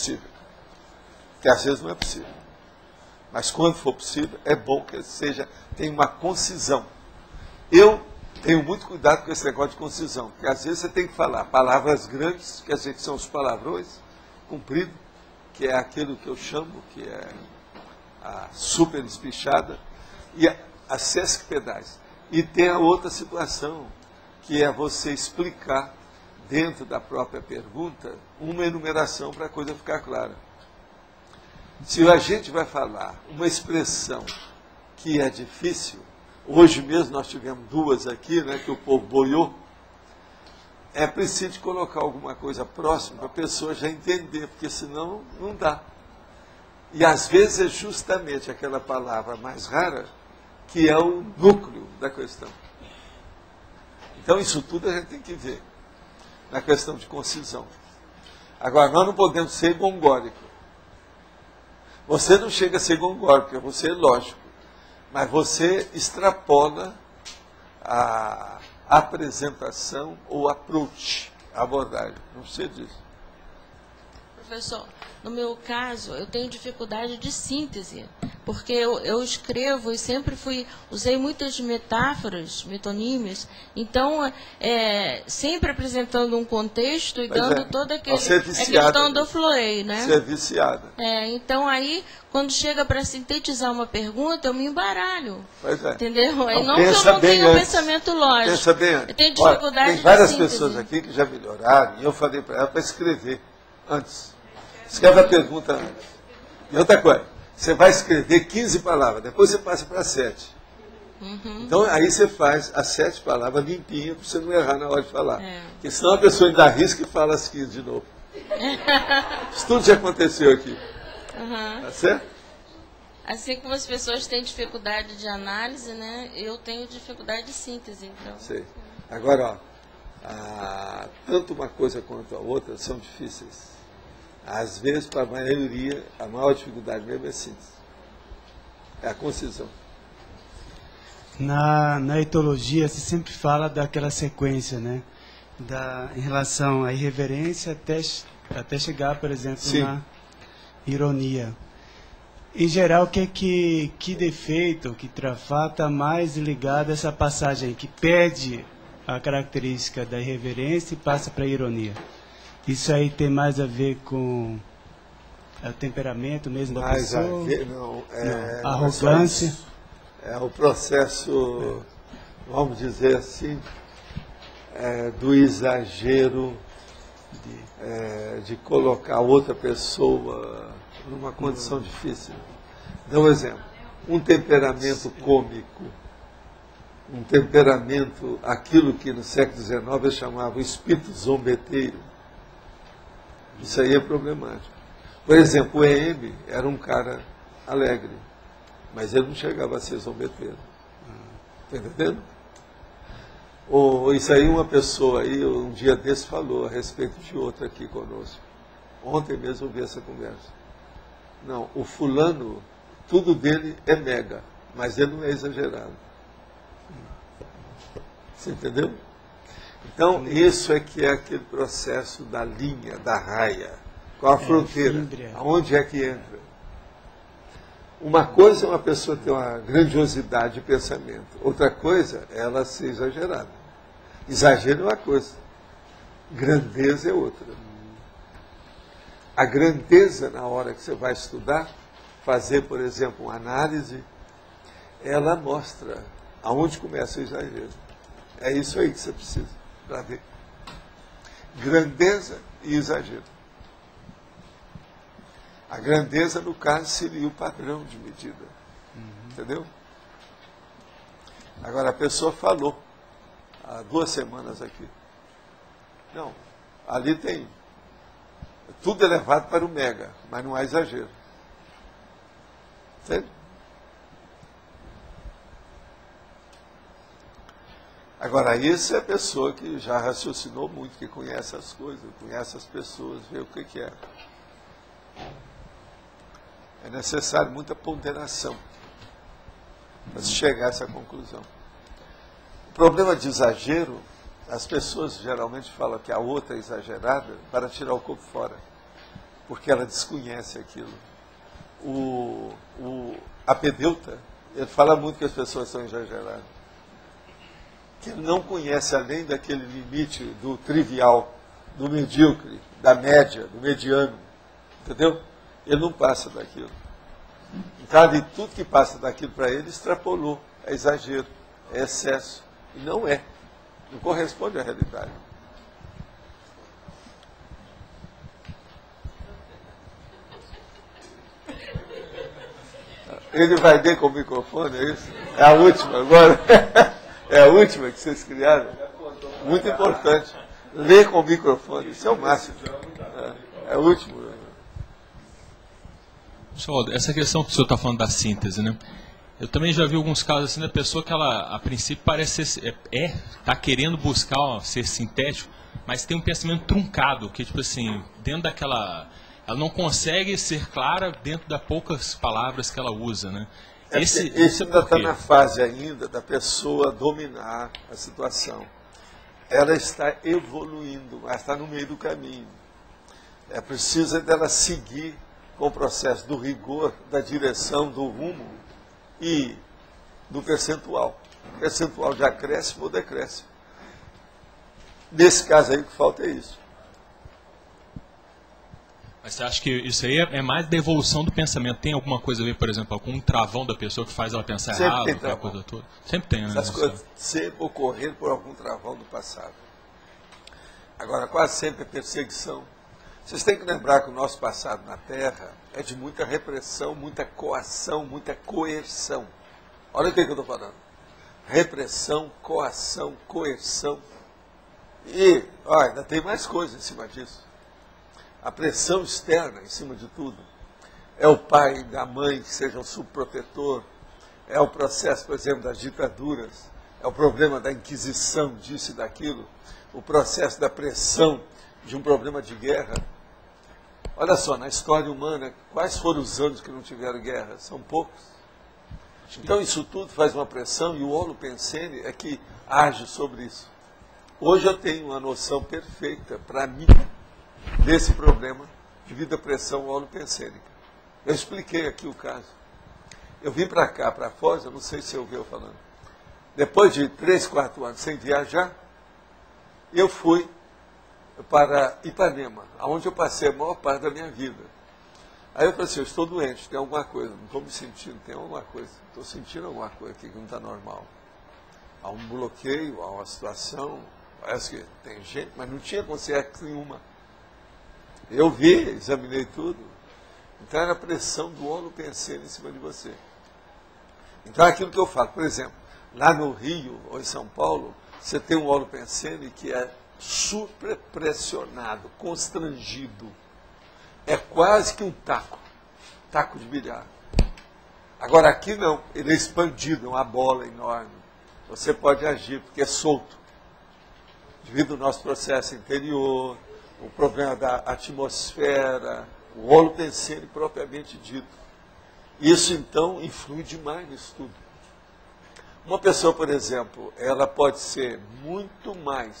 possível. Porque às vezes não é possível. Mas quando for possível, é bom que tenha uma concisão. Eu tenho muito cuidado com esse negócio de concisão, porque às vezes você tem que falar palavras grandes, quer dizer, que são os palavrões, comprido, que é aquilo que eu chamo, que é a super espichada, e as sesquipedais. E tem a outra situação, que é você explicar, dentro da própria pergunta, uma enumeração para a coisa ficar clara. Se a gente vai falar uma expressão que é difícil, hoje mesmo nós tivemos duas aqui, né, que o povo boiou, é preciso colocar alguma coisa próxima para a pessoa já entender, porque senão não dá. E às vezes é justamente aquela palavra mais rara que é o núcleo da questão. Então isso tudo a gente tem que ver na questão de concisão. Agora, nós não podemos ser gongóricos. Você não chega a ser gongórico, porque você é lógico, mas você extrapola a apresentação ou approach, a abordagem. Não sei disso. Professor, no meu caso, eu tenho dificuldade de síntese, porque eu escrevo e sempre usei muitas metáforas, metonímias, então, sempre apresentando um contexto e dando toda aquela questão do flow, né? Você é viciada. Então, aí, quando chega para sintetizar uma pergunta, eu me embaralho. Pois é. Entendeu? Aí Não, não que eu não tenha um pensamento lógico. Pensa bem antes. Eu tenho dificuldade tem várias de síntese. pessoas aqui que já melhoraram, e eu falei para ela para escrever antes. Escreve a pergunta antes. E outra coisa, você vai escrever 15 palavras, depois você passa para 7. Uhum. Então, aí você faz as 7 palavras limpinhas, para você não errar na hora de falar. Porque senão a pessoa ainda arrisca e fala as 15 de novo. Isso tudo já aconteceu aqui. Uhum. Tá certo? Assim como as pessoas têm dificuldade de análise, né? Eu tenho dificuldade de síntese, então. Sei. Agora, ó, tanto uma coisa quanto a outra são difíceis. Às vezes, para a maioria, a maior dificuldade mesmo é a síntese. É a concisão. Na etologia, se sempre fala daquela sequência, né? Em relação à irreverência até chegar, por exemplo, Sim. na ironia. Em geral, que defeito, que trafá está mais ligado a essa passagem que perde a característica da irreverência e passa para a ironia? Isso aí tem mais a ver com o temperamento mesmo da pessoa? Mais a ver, não. Arrogância? É o processo, vamos dizer assim, do exagero de colocar outra pessoa numa condição difícil. Dá um exemplo. Um temperamento cômico, um temperamento, aquilo que no século XIX eu chamava o espírito zombeteiro. Isso aí é problemático. Por exemplo, o EM era um cara alegre, mas ele não chegava a ser zombeteiro. Está entendendo? Isso aí uma pessoa aí, um dia desse, falou a respeito de outra aqui conosco. Ontem mesmo eu vi essa conversa. Não, o fulano, tudo dele é mega, mas ele não é exagerado. Você entendeu? Então, isso é que é aquele processo da linha, da raia. Qual a fronteira? Aonde é que entra? Uma coisa é uma pessoa ter uma grandiosidade de pensamento. Outra coisa é ela ser exagerada. Exagero é uma coisa. Grandeza é outra. A grandeza, na hora que você vai estudar, fazer, por exemplo, uma análise, ela mostra aonde começa o exagero. É isso aí que você precisa para ver. Grandeza e exagero. A grandeza, no caso, seria o padrão de medida. Entendeu? Agora, a pessoa falou, há 2 semanas aqui. Não, ali tem tudo elevado para o mega, mas não há exagero. Entende? Agora, isso é a pessoa que já raciocinou muito, que conhece as coisas, conhece as pessoas, vê o que é. É necessário muita ponderação para se chegar a essa conclusão. O problema de exagero, as pessoas geralmente falam que a outra é exagerada para tirar o corpo fora. porque ela desconhece aquilo. A pedeuta, ele fala muito que as pessoas são exageradas. Que ele não conhece além daquele limite do trivial, do medíocre, da média, do mediano. Entendeu? Ele não passa daquilo. Então, ali, tudo que passa daquilo para ele extrapolou. É exagero, é excesso. E não é. Não corresponde à realidade. Ele vai ler com o microfone, é isso? É a última agora? É a última que vocês criaram? Muito importante. Ler com o microfone, isso é o máximo. É o último. Pessoal, essa questão que o senhor está falando da síntese, né? Eu também já vi alguns casos assim da pessoa que ela, a princípio, parece ser, está querendo buscar ser sintético, mas tem um pensamento truncado, que tipo assim, dentro daquela, ela não consegue ser clara dentro das poucas palavras que ela usa, né? Esse ainda está na fase ainda da pessoa dominar a situação. Ela está evoluindo, mas está no meio do caminho. É preciso dela seguir com o processo do rigor, da direção, do rumo e do percentual. O percentual de acréscimo ou decréscimo. Nesse caso aí, o que falta é isso. Mas você acha que isso aí é mais da evolução do pensamento? Tem alguma coisa a ver, por exemplo, com um travão da pessoa que faz ela pensar Sempre errado, tem aquela travão. coisa toda? Sempre tem, né? Essas coisas sempre ocorreram por algum travão do passado. Agora, quase sempre é perseguição. Vocês têm que lembrar que o nosso passado na Terra é de muita repressão, muita coação, muita coerção. Olha o que eu estou falando. Repressão, coação, coerção. E ainda tem mais coisa em cima disso. A pressão externa em cima de tudo. É o pai e a mãe que sejam subprotetor. É o processo, por exemplo, das ditaduras. É o problema da Inquisição, disso e daquilo. O processo da pressão de um problema de guerra. Olha só, na história humana, quais foram os anos que não tiveram guerra? São poucos. Então isso tudo faz uma pressão e o holopensene é que age sobre isso. Hoje eu tenho uma noção perfeita, para mim, desse problema devido à pressão holopensênica. Eu expliquei aqui o caso. Eu vim para cá, para Foz, eu não sei se ouviu falando. Depois de 3, 4 anos sem viajar, eu fui para Ipanema, onde eu passei a maior parte da minha vida. Aí eu falei assim, eu estou doente, tem alguma coisa, não estou me sentindo, tem alguma coisa, estou sentindo alguma coisa aqui que não está normal. Há um bloqueio, há uma situação, parece que tem gente, mas não tinha consciência nenhuma. Eu vi, examinei tudo. Então era a pressão do holopensene em cima de você. Então é aquilo que eu falo, por exemplo, lá no Rio ou em São Paulo, você tem um holopensene que é superpressionado, constrangido. É quase que um taco de bilhar. Agora aqui não, ele é expandido, é uma bola enorme. Você pode agir porque é solto. Devido ao nosso processo interior, o problema da atmosfera, o holopensene propriamente dito. Isso então influi demais nisso tudo. Uma pessoa, por exemplo, ela pode ser muito mais